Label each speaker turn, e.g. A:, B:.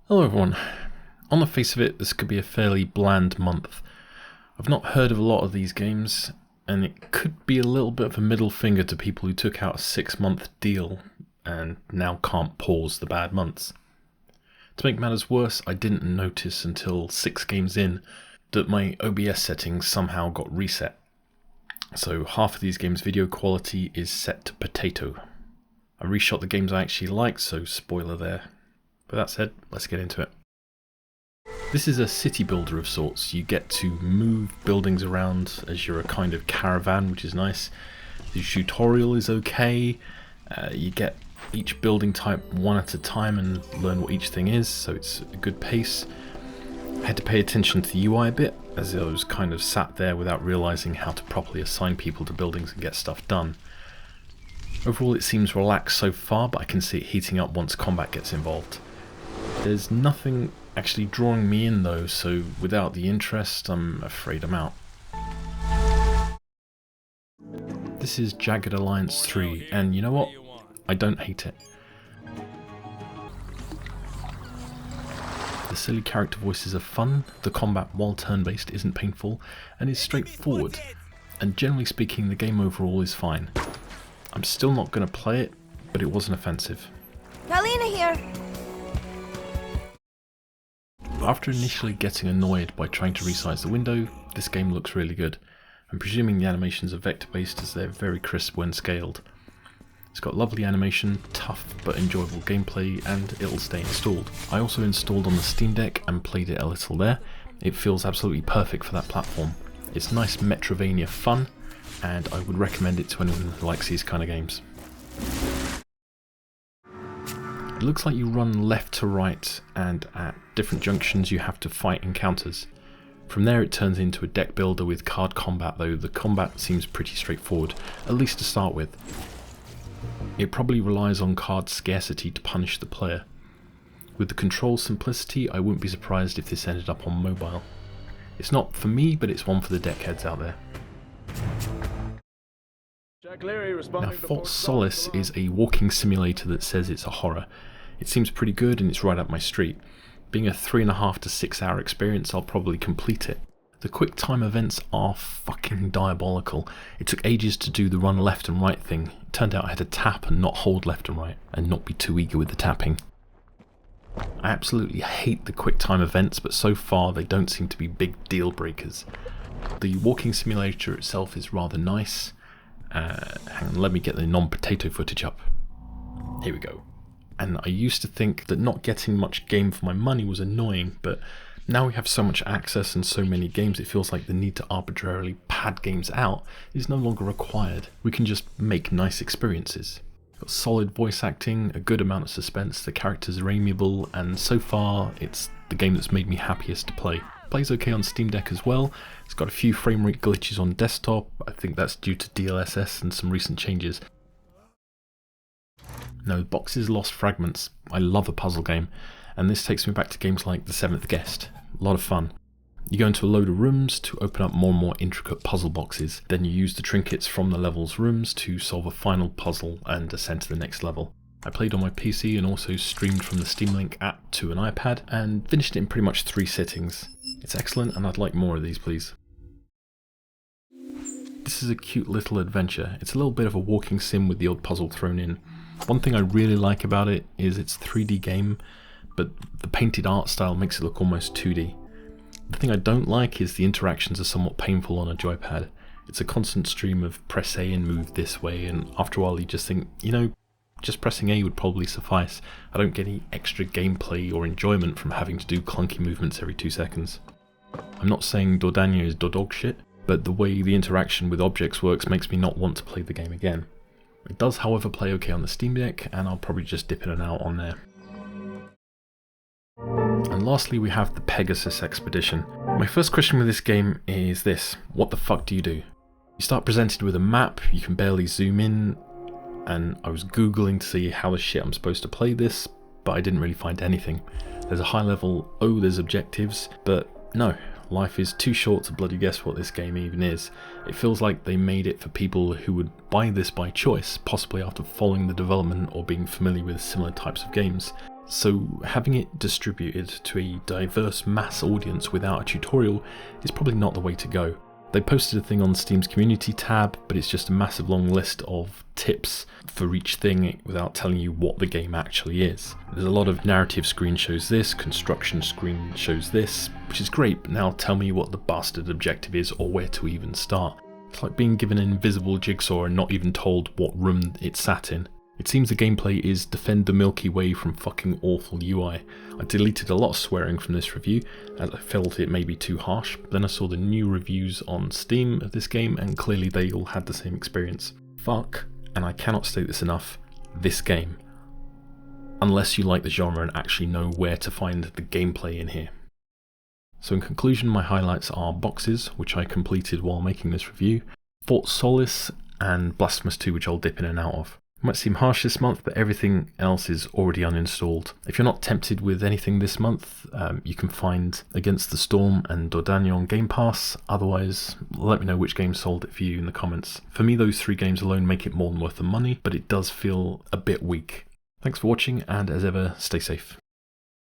A: Hello everyone. On the face of it, this could be a fairly bland month. I've not heard of a lot of these games, and it could be a little bit of a middle finger to people who took out a 6-month deal and now can't pause the bad months. To make matters worse, I didn't notice until 6 games in that my OBS settings somehow got reset. So half of these games' video quality is set to potato. I reshot the games I actually liked, so spoiler there. With that said, let's get into it. This is a city builder of sorts. You get to move buildings around as you're a kind of caravan, which is nice. The tutorial is okay. You get each building type one at a time and learn what each thing is, so it's a good pace. I had to pay attention to the UI a bit, as I was kind of sat there without realising how to properly assign people to buildings and get stuff done. Overall it seems relaxed so far, but I can see it heating up once combat gets involved. There's nothing actually drawing me in though, so without the interest, I'm afraid I'm out. This is Jagged Alliance 3, and you know what? I don't hate it. The silly character voices are fun, the combat while turn-based isn't painful, and is straightforward, and generally speaking the game overall is fine. I'm still not going to play it, but it wasn't offensive.
B: Galina here!
A: After initially getting annoyed by trying to resize the window, this game looks really good. I'm presuming the animations are vector-based as they're very crisp when scaled. It's got lovely animation, tough but enjoyable gameplay, and it'll stay installed. I also installed on the Steam Deck and played it a little there. It feels absolutely perfect for that platform. It's nice Metrovania fun, and I would recommend it to anyone who likes these kind of games. It looks like you run left to right, and at different junctions you have to fight encounters. From there it turns into a deck builder with card combat, though the combat seems pretty straightforward, at least to start with. It probably relies on card scarcity to punish the player. With the control simplicity, I wouldn't be surprised if this ended up on mobile. It's not for me, but it's one for the deckheads out there. Now, Solis is a walking simulator that says it's a horror. It seems pretty good and it's right up my street. Being a 3.5 to 6 hour experience, I'll probably complete it. The quick time events are fucking diabolical. It took ages to do the run left and right thing. It turned out I had to tap and not hold left and right, and not be too eager with the tapping. I absolutely hate the quick time events, but so far they don't seem to be big deal breakers. The walking simulator itself is rather nice. Hang on, let me get the non-potato footage up. Here we go. And I used to think that not getting much game for my money was annoying, but now we have so much access and so many games, it feels like the need to arbitrarily pad games out is no longer required. We can just make nice experiences. Got solid voice acting, a good amount of suspense, the characters are amiable, and so far it's the game that's made me happiest to play. Plays okay on Steam Deck as well. It's got a few frame rate glitches on desktop. I think that's due to DLSS and some recent changes. No, the boxes lost Fragments. I love a puzzle game, and this takes me back to games like The Seventh Guest. A lot of fun. You go into a load of rooms to open up more and more intricate puzzle boxes. Then you use the trinkets from the level's rooms to solve a final puzzle and ascend to the next level. I played on my PC and also streamed from the Steam Link app to an iPad and finished it in pretty much 3 sittings. It's excellent and I'd like more of these, please. This is a cute little adventure. It's a little bit of a walking sim with the odd puzzle thrown in. One thing I really like about it is it's a 3D game, but the painted art style makes it look almost 2D. The thing I don't like is the interactions are somewhat painful on a joypad. It's a constant stream of press A and move this way, and after a while you just think, you know, just pressing A would probably suffice. I don't get any extra gameplay or enjoyment from having to do clunky movements every 2 seconds. I'm not saying Dordogne is dog shit, but the way the interaction with objects works makes me not want to play the game again. It does however play okay on the Steam Deck, and I'll probably just dip in and out on there. And lastly we have the Pegasus Expedition. My first question with this game is this: what the fuck do you do? You start presented with a map, you can barely zoom in, and I was googling to see how the shit I'm supposed to play this, but I didn't really find anything. There's a high level, oh there's objectives, but no, life is too short to bloody guess what this game even is. It feels like they made it for people who would buy this by choice, possibly after following the development or being familiar with similar types of games. So having it distributed to a diverse mass audience without a tutorial is probably not the way to go. They posted a thing on Steam's community tab, but it's just a massive long list of tips for each thing without telling you what the game actually is. There's a lot of narrative screen shows this, construction screen shows this, which is great, but now tell me what the bastard objective is or where to even start. It's like being given an invisible jigsaw and not even told what room it's sat in. It seems the gameplay is defend the Milky Way from fucking awful UI. I deleted a lot of swearing from this review as I felt it may be too harsh, but then I saw the new reviews on Steam of this game and clearly they all had the same experience. Fuck, and I cannot state this enough, this game. Unless you like the genre and actually know where to find the gameplay in here. So in conclusion, my highlights are Boxes, which I completed while making this review, Fort Solis, and Blasphemous 2, which I'll dip in and out of. It might seem harsh this month, but everything else is already uninstalled. If you're not tempted with anything this month, you can find Against the Storm and Dordogne on Game Pass. Otherwise, let me know which game sold it for you in the comments. For me, those 3 games alone make it more than worth the money, but it does feel a bit weak. Thanks for watching, and as ever, stay safe.